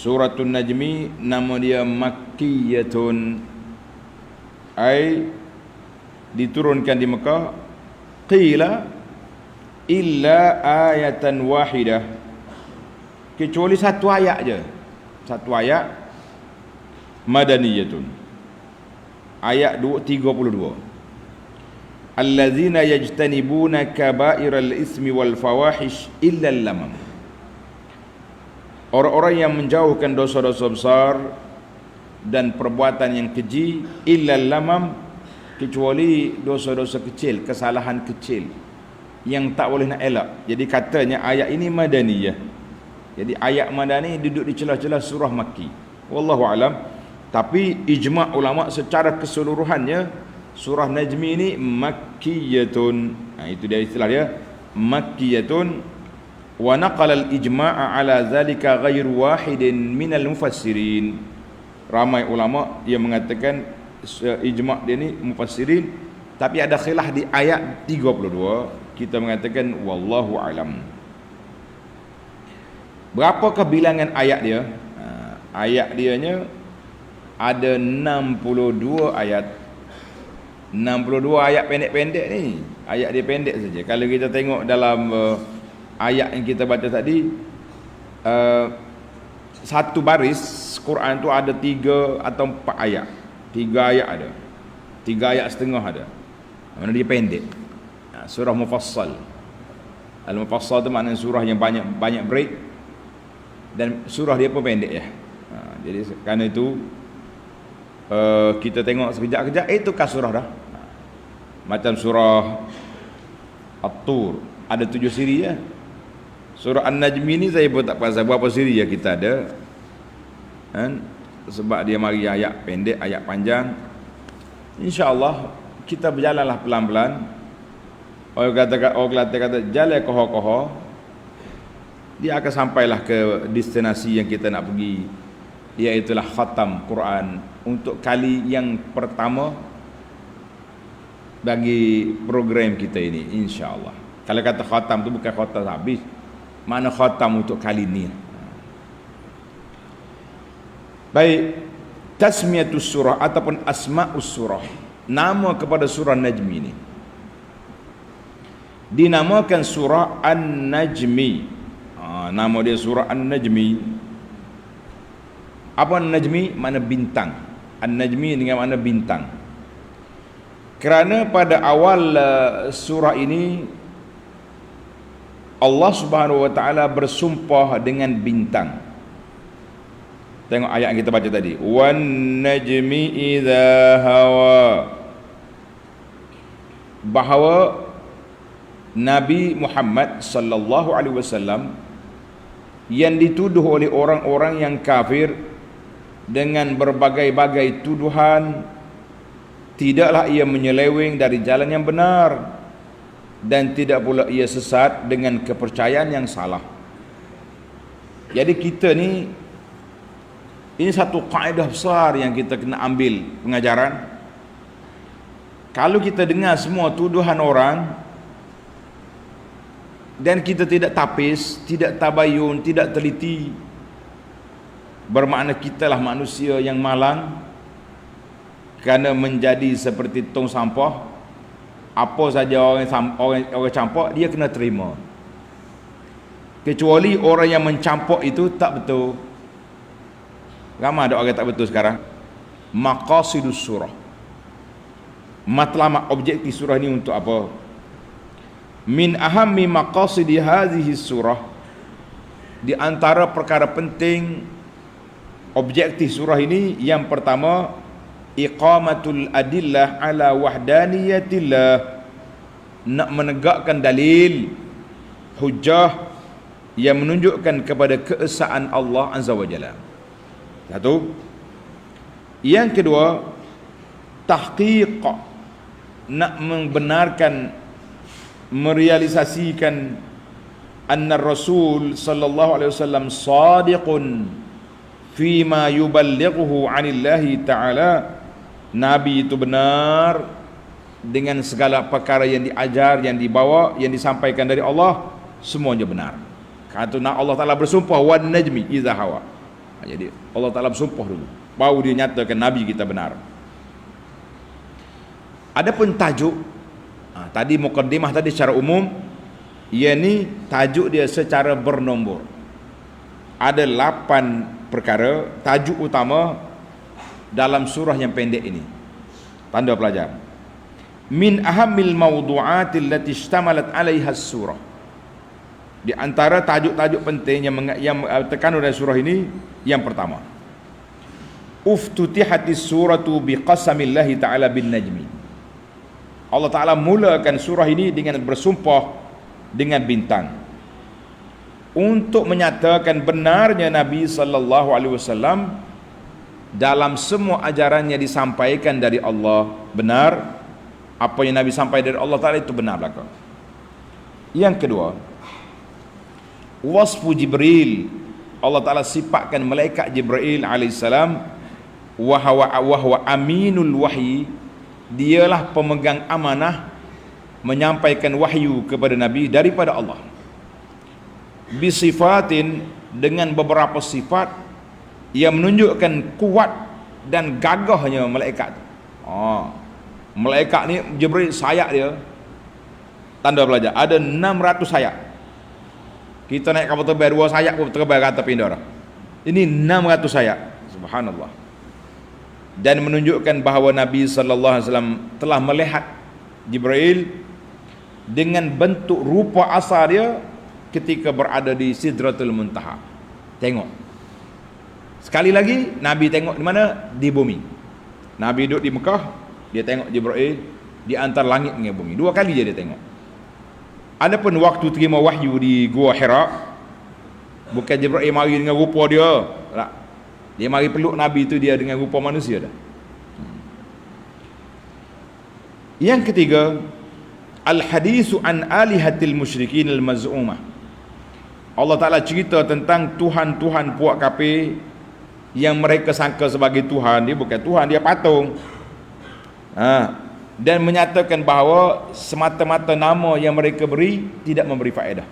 Suratul Najmi nama dia Makkiyatun, ai diturunkan di Mekah. Qila illa ayatan wahidah, kecuali satu ayat je, satu ayat. Madaniyatun, ayat 32. Allazina yajtanibuna kaba'iral ismi wal fawahish illa al-lamam, orang-orang yang menjauhkan dosa-dosa besar dan perbuatan yang keji, illa al-lamam, kecuali dosa-dosa kecil, kesalahan kecil yang tak boleh nak elak. Jadi katanya ayat ini madaniyah. Jadi ayat madani duduk di celah-celah surah Makki. Wallahu alam. Tapi ijma' ulama secara keseluruhannya surah Najmi ini Makkiyatun. Itu dia istilah dia, Makkiyatun. Wa naqala al-ijma'a ala zalika ghairu wahidin minal mufassirin. Ramai ulama yang mengatakan ijma' dia ni mufassirin, tapi ada khilaf di ayat 32. Kita mengatakan wallahu alam. Berapakah bilangan ayat dia? Ayat dianya ada 62 ayat. 62 ayat pendek-pendek ni. Ayat dia pendek saja. Kalau kita tengok dalam ayat yang kita baca tadi, satu baris Quran tu ada 3 atau 4 ayat. 3 ayat ada, 3 ayat setengah ada. Mana dia pendek. Surah Mufassal. Al-Mufassal tu maknanya surah yang banyak break, dan surah dia pun pendek ya. Jadi kerana itu kita tengok sekejap-kejap itu kah surah dah. Macam surah At-Tur ada 7 siri ya. Surah An-Najmi ni saya pun tak pasal berapa siri ya kita ada kan? Sebab dia mari ayat pendek, ayat panjang. InsyaAllah kita berjalanlah pelan-pelan. Orang kata jalan koho-koho, dia akan sampailah ke destinasi yang kita nak pergi, iaitulah khatam Quran untuk kali yang pertama bagi program kita ini, insya-Allah. Kalau kata khatam tu bukan khatam habis, mana khatam untuk kali ini. Baik, tasmiyatus surah ataupun asma'us surah, nama kepada surah Najmi ini dinamakan surah An-Najmi. Nama dia surah An-Najmi. Apa An-Najmi? Makna bintang. An-Najmi dengan makna bintang. Kerana pada awal surah ini Allah Subhanahu wa taala bersumpah dengan bintang. Tengok ayat yang kita baca tadi. Wan najmi idza hawa. Bahawa Nabi Muhammad sallallahu alaihi wasallam yang dituduh oleh orang-orang yang kafir dengan berbagai-bagai tuduhan, tidaklah ia menyeleweng dari jalan yang benar, dan tidak pula ia sesat dengan kepercayaan yang salah. Jadi kita ni, ini satu kaedah besar yang kita kena ambil pengajaran. Kalau kita dengar semua tuduhan orang dan kita tidak tapis, tidak tabayun, tidak teliti, bermakna kitalah manusia yang malang, kerana menjadi seperti tong sampah. Apa saja orang campak, dia kena terima, kecuali orang yang mencampuk itu tak betul. Ramai ada orang tak betul sekarang. Maqasidus surah, matlamat objektif surah ini untuk apa? Min ahammi maqasidi hadhihi surah, di antara perkara penting objektif surah ini, yang pertama iqamatul adillah ala wahdaniyatillah, nak menegakkan dalil hujah yang menunjukkan kepada keesaan Allah Azza wa Jalla. Satu. Yang kedua, tahqiq, nak membenarkan, merealisasikan anna Rasul sallallahu alaihi wasallam sadiqun fima yuballighuhu 'anillahi ta'ala. Nabi itu benar dengan segala perkara yang diajar, yang dibawa, yang disampaikan dari Allah, semuanya benar. Kata Allah Ta'ala bersumpah wan najmi idza hawa. Jadi Allah Ta'ala bersumpah dulu, baru dia nyatakan Nabi kita benar. Adapun tajuk, tadi mukaddimah tadi secara umum, ia ni tajuk dia secara bernombor. Ada 8 perkara tajuk utama dalam surah yang pendek ini. Tanda pelajar. Min ahamil mawdu'atil lati ishtamalat 'alaiha surah. Di antara tajuk-tajuk penting yang terkandung dalam surah ini, yang pertama, uftutihatis suratu biqasamillahi ta'ala bin najmi. Allah Ta'ala mulakan surah ini dengan bersumpah dengan bintang, untuk menyatakan benarnya Nabi sallallahu alaihi wasallam dalam semua ajarannya disampaikan dari Allah. Benar, apa yang Nabi sampaikan dari Allah Ta'ala itu benar belaka. Yang kedua, wasfu Jibril. Allah Ta'ala sifatkan malaikat Jibril alaihissalam, wahwa aminul wahyi, dialah pemegang amanah menyampaikan wahyu kepada Nabi daripada Allah. Bisifatin, dengan beberapa sifat yang menunjukkan kuat dan gagahnya malaikat. Malaikat ni Jibril, sayap dia, tanda belajar, ada 600 sayap. Kita naik kapal terbang 2 sayap pun terbang kata pindah. Ini 600 sayap. Subhanallah. Dan menunjukkan bahawa Nabi sallallahu alaihi wasallam telah melihat Jibril dengan bentuk rupa asal dia ketika berada di Sidratul Muntaha. Tengok. Sekali lagi Nabi tengok di mana? Di bumi. Nabi duduk di Mekah, dia tengok Jibril di antara langit dengan bumi. 2 kali je dia tengok. Adapun waktu terima wahyu di Gua Hira, bukan Jibril mari dengan rupa dia. Tak. Dia mari peluk Nabi itu dia dengan rupa manusia dah. Yang ketiga, al-hadithu an alihatil musyrikin al-maz'umah. Allah Ta'ala cerita tentang Tuhan-Tuhan puak kafir yang mereka sangka sebagai Tuhan. Dia bukan Tuhan, dia patung. Dan menyatakan bahawa semata-mata nama yang mereka beri tidak memberi faedah.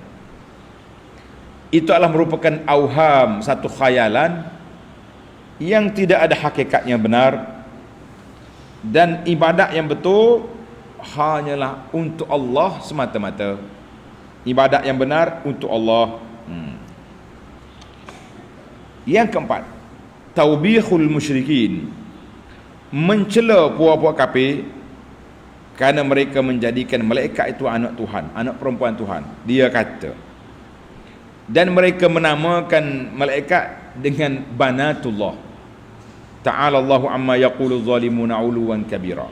Itu adalah merupakan auham, satu khayalan yang tidak ada hakikatnya benar, dan ibadat yang betul hanyalah untuk Allah semata-mata. Ibadat yang benar untuk Allah. Yang keempat, taubihul musyrikin, mencela puak-puak kafir kerana mereka menjadikan malaikat itu anak Tuhan, anak perempuan Tuhan. Dia kata, dan mereka menamakan malaikat dengan banatullah. Ta'ala Allahu amma yaqulu zalimuna 'uluwan kabira.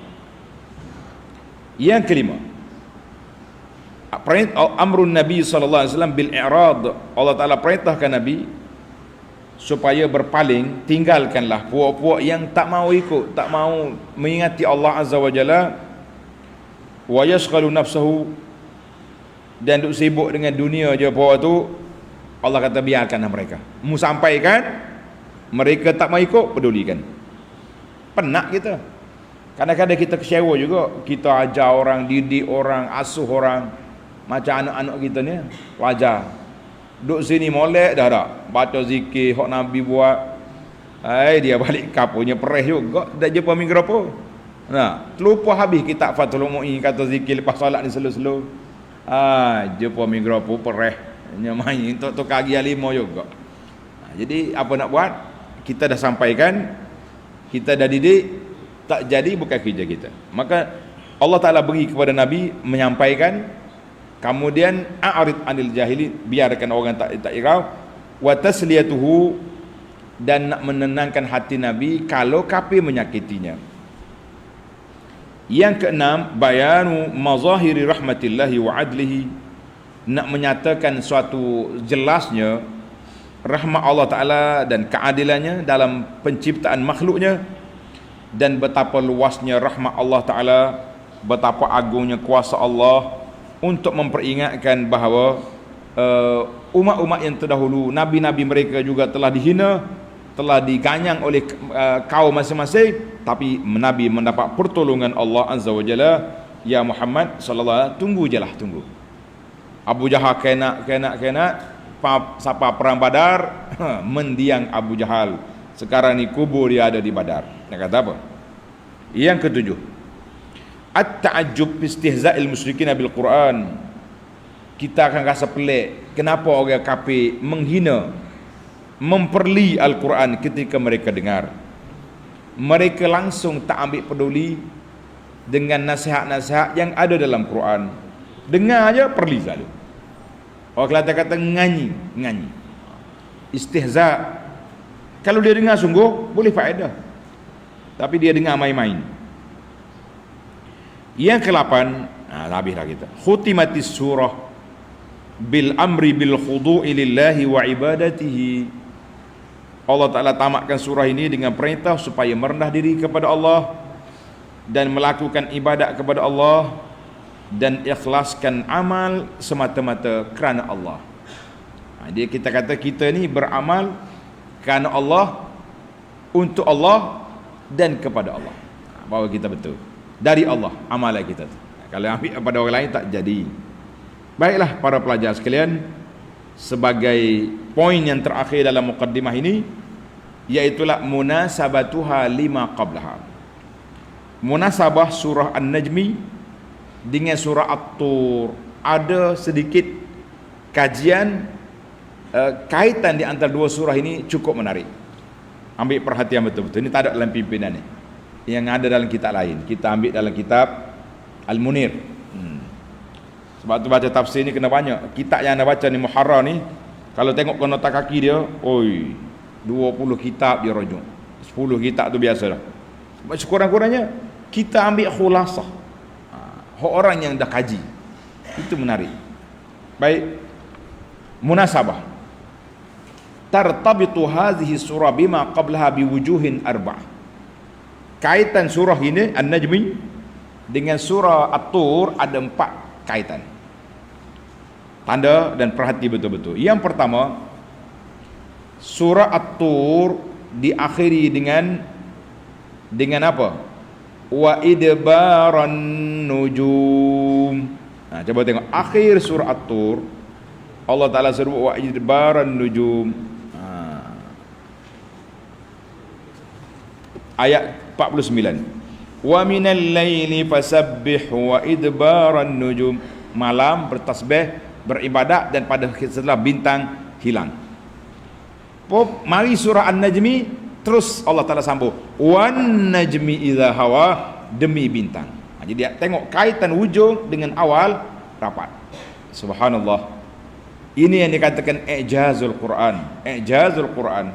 Yang kelima, amrun Nabi sallallahu alaihi wasallam bil i'rad. Allah Taala perintahkan Nabi supaya berpaling, tinggalkanlah puak-puak yang tak mau ikut, tak mau mengingati Allah Azza wa Jalla, wa yashghalu nafsahu, dan duk sibuk dengan dunia je puak tu. Allah kata biarkanlah mereka. Mu sampaikan, mereka tak mau ikut, pedulikan. Penat kita. Kadang-kadang kita kecewa juga. Kita ajar orang, didik orang, asuh orang. Macam anak-anak kita ni, wajar. Duduk sini molek dah tak? Baca zikir, hak Nabi buat. Dia balik kapunya perih juga. Dah jumpa minggu apa? Terlupa habis kitab Fathul Mu'in, kata zikir lepas solat ni slow-slow. Jumpa minggu apa, perih. Main untuk kaki 5 juga. Jadi apa nak buat? Kita dah sampaikan, kita dah didik, tak jadi bukan kerja kita. Maka Allah Ta'ala beri kepada Nabi menyampaikan, kemudian a'rid anil jahilin, biarkan orang tak irau, wa tasliyatuhu, dan nak menenangkan hati Nabi kalau kafir menyakitinya. Yang keenam, bayanu mazahiri rahmatillahi wa adlihi, nak menyatakan suatu jelasnya rahmat Allah Ta'ala dan keadilannya dalam penciptaan makhluknya, dan betapa luasnya rahmat Allah Ta'ala, betapa agungnya kuasa Allah untuk memperingatkan bahawa umat-umat yang terdahulu, nabi-nabi mereka juga telah dihina, telah diganyang oleh kaum masing-masing, tapi Nabi mendapat pertolongan Allah Azza wa Jalla. Ya Muhammad sallallahu alaihi wasallam, tunggu je lah, tunggu. Abu Jahal kena, siapa perang Badar, mendiang Abu Jahal. Sekarang ni kubur dia ada di Badar. Nak kata apa? Yang ketujuh, at-ta'ajjub istihza'il musyrikin bil Quran. Kita akan rasa pelik kenapa orang kafir menghina, memperli Al-Quran ketika mereka dengar. Mereka langsung tak ambil peduli dengan nasihat-nasihat yang ada dalam Quran. Dengar aja perli selalu. Orang Kelantan kata nganyi. Istihza. Kalau dia dengar sungguh boleh faedah. Tapi dia dengar main-main. Yang ke-8, habislah kita. Khutimatis surah bil amri bil khudu'i lillahi wa ibadatihi. Allah Ta'ala tamatkan surah ini dengan perintah supaya merendah diri kepada Allah dan melakukan ibadat kepada Allah dan ikhlaskan amal semata-mata kerana Allah. Dia kita kata kita ni beramal kerana Allah, untuk Allah dan kepada Allah. Bahawa kita betul dari Allah amalan kita tu. Kalau ambil kepada orang lain tak jadi. Baiklah para pelajar sekalian, sebagai poin yang terakhir dalam mukaddimah ini, iaitulah munasabatuha lima qablaha. Munasabah surah An-Najmi dengan surah At-Tur. Ada sedikit kajian kaitan di antara dua surah ini cukup menarik. Ambil perhatian betul-betul. Ini tak ada dalam pimpinan ni. Yang ada dalam kitab lain. Kita ambil dalam kitab Al-Munir. Sebab tu baca tafsir ni kena banyak. Kitab yang anda baca ni Muharrar ni, kalau tengok konota kaki dia, 20 kitab dia rujuk. 10 kitab tu biasa dah. Sekurang-kurangnya kita ambil khulasah. Orang yang dah kaji. Itu menarik. Baik. Munasabah. Tartabitu hadhihi surah bima qablaha biwujuhin arba'ah. Kaitan surah ini An-Najmi dengan surah At-Tur ada 4 kaitan. Tanda dan perhati betul-betul. Yang pertama, surah At-Tur diakhiri dengan apa? Wa idbaran nujum. Coba tengok akhir surah At-Tur, Allah Ta'ala sebut wa idbaran nujum. Ayat 49. Wa minal laili fasabbih wa idbaran nujum. Malam bertasbih, beribadat, dan pada setelah bintang hilang. Mari surah An-Najmi, terus Allah Ta'ala sambung wan najmi idza hawa, demi bintang. Jadi tengok kaitan hujung dengan awal rapat. Subhanallah. Ini yang dikatakan i'jazul Quran. I'jazul Quran.